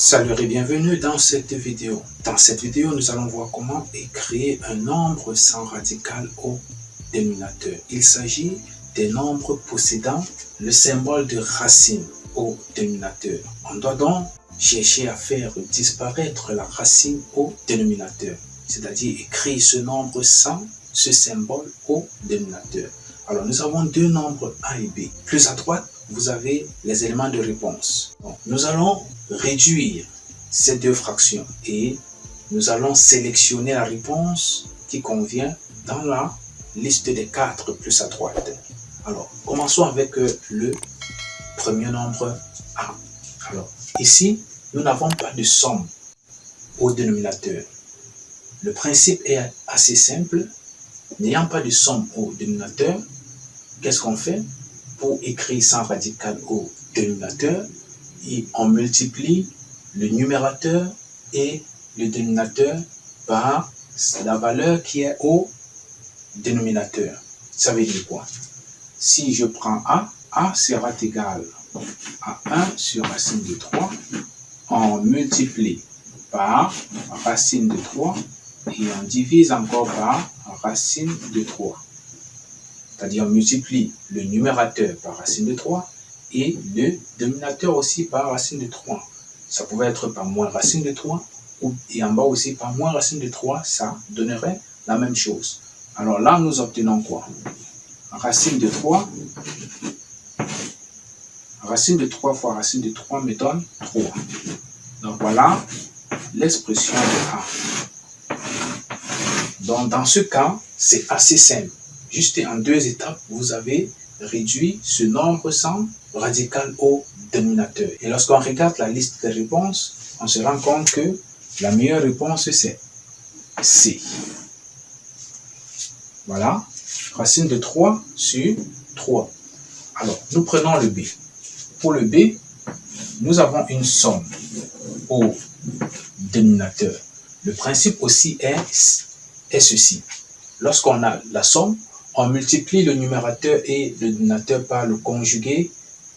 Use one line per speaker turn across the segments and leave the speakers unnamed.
Salut et bienvenue dans cette vidéo. Dans cette vidéo, nous allons voir comment créer un nombre sans radical au dénominateur. Il s'agit des nombres possédant le symbole de racine au dénominateur. On doit donc chercher à faire disparaître la racine au dénominateur, c'est-à-dire écrire ce nombre sans ce symbole au dénominateur. Alors, nous avons deux nombres A et B. Plus à droite, vous avez les éléments de réponse. Donc, nous allons réduire ces deux fractions et nous allons sélectionner la réponse qui convient dans la liste des 4 plus à droite. Alors, commençons avec le premier nombre A. Alors, ici, nous n'avons pas de somme au dénominateur. Le principe est assez simple. N'ayant pas de somme au dénominateur, qu'est-ce qu'on fait? Pour écrire sans radical au dénominateur, et on multiplie le numérateur et le dénominateur par la valeur qui est au dénominateur. Ça veut dire quoi? Si je prends A sera égal à 1 sur racine de 3. On multiplie par racine de 3 et on divise encore par racine de 3. C'est-à-dire on multiplie le numérateur par racine de 3 et le dénominateur aussi par racine de 3. Ça pouvait être par moins racine de 3 et en bas aussi par moins racine de 3, ça donnerait la même chose. Alors là, nous obtenons quoi? Racine de 3 fois racine de 3 me donne 3. Donc voilà l'expression de A. Donc dans ce cas, c'est assez simple. Juste en 2 étapes, vous avez réduit ce nombre sans radical au dénominateur. Et lorsqu'on regarde la liste des réponses, on se rend compte que la meilleure réponse, c'est C. Voilà, racine de 3 sur 3. Alors, nous prenons le B. Pour le B, nous avons une somme au dénominateur. Le principe aussi est ceci. Lorsqu'on a la somme, on multiplie le numérateur et le dénominateur par le conjugué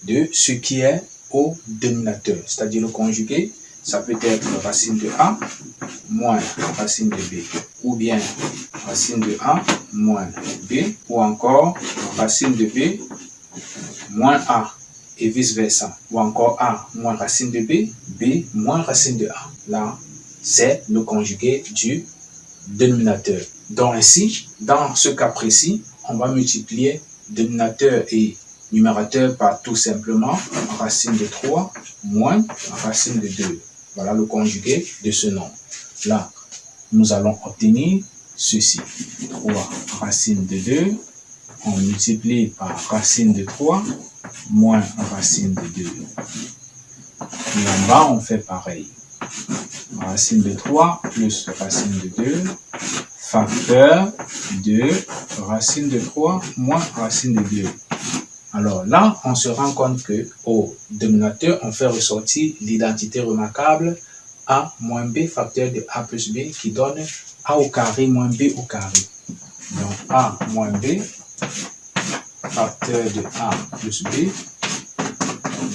de ce qui est au dénominateur. C'est-à-dire le conjugué, ça peut être racine de A moins racine de B. Ou bien racine de A moins B. Ou encore racine de B moins A. Et vice versa. Ou encore A moins racine de B. B moins racine de A. Là, c'est le conjugué du dénominateur. Donc ainsi, dans ce cas précis, on va multiplier dénominateur et numérateur par tout simplement racine de 3 moins racine de 2. Voilà le conjugué de ce nombre. Là, nous allons obtenir ceci. 3 racine de 2, on multiplie par racine de 3 moins racine de 2. Et en bas, on fait pareil. Racine de 3 plus racine de 2, facteur de racine de 3 moins racine de 2. Alors là, on se rend compte que au dénominateur, on fait ressortir l'identité remarquable A moins B facteur de A plus B qui donne A au carré moins B au carré. Donc A moins B facteur de A plus B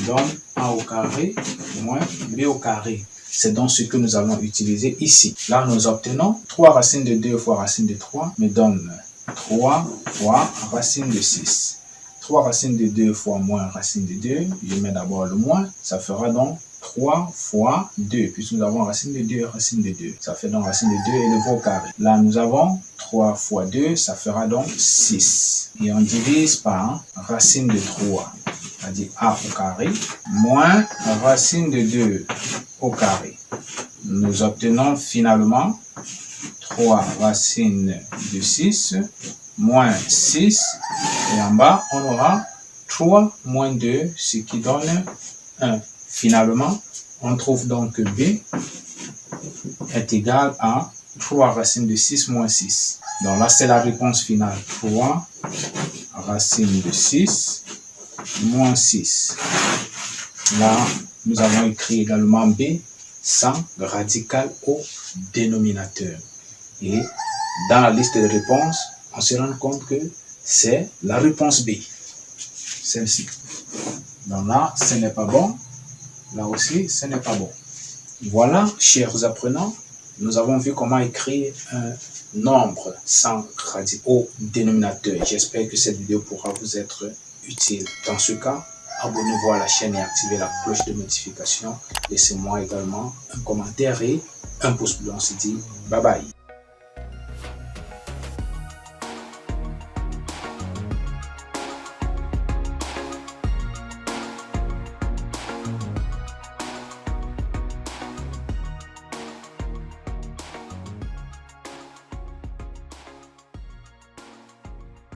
donne A au carré moins B au carré. C'est donc ce que nous allons utiliser ici. Là, nous obtenons 3 racines de 2 fois racine de 3 me donne 3 fois racine de 6. 3 racines de 2 fois moins racine de 2, je mets d'abord le moins, ça fera donc 3 fois 2, puisque nous avons racine de 2 et racine de 2. Ça fait donc racine de 2 élevé au carré. Là, nous avons 3 fois 2, ça fera donc 6. Et on divise par racine de 3, c'est-à-dire A au carré, moins racine de 2 au carré. Nous obtenons finalement 3 racines de 6 moins 6 et en bas on aura 3 moins 2 ce qui donne 1. Finalement on trouve donc que B est égal à 3 racines de 6 moins 6. Donc là c'est la réponse finale. 3 racines de 6 moins 6. Là nous avons écrit également B sans radical au dénominateur. Et dans la liste de réponses, on se rend compte que c'est la réponse B. Celle-ci. Donc là, ce n'est pas bon. Là aussi, ce n'est pas bon. Voilà, chers apprenants, nous avons vu comment écrire un nombre sans au dénominateur. J'espère que cette vidéo pourra vous être utile. Dans ce cas, abonnez-vous à la chaîne et activez la cloche de notification. Laissez-moi également un commentaire et un pouce bleu. On se dit bye bye.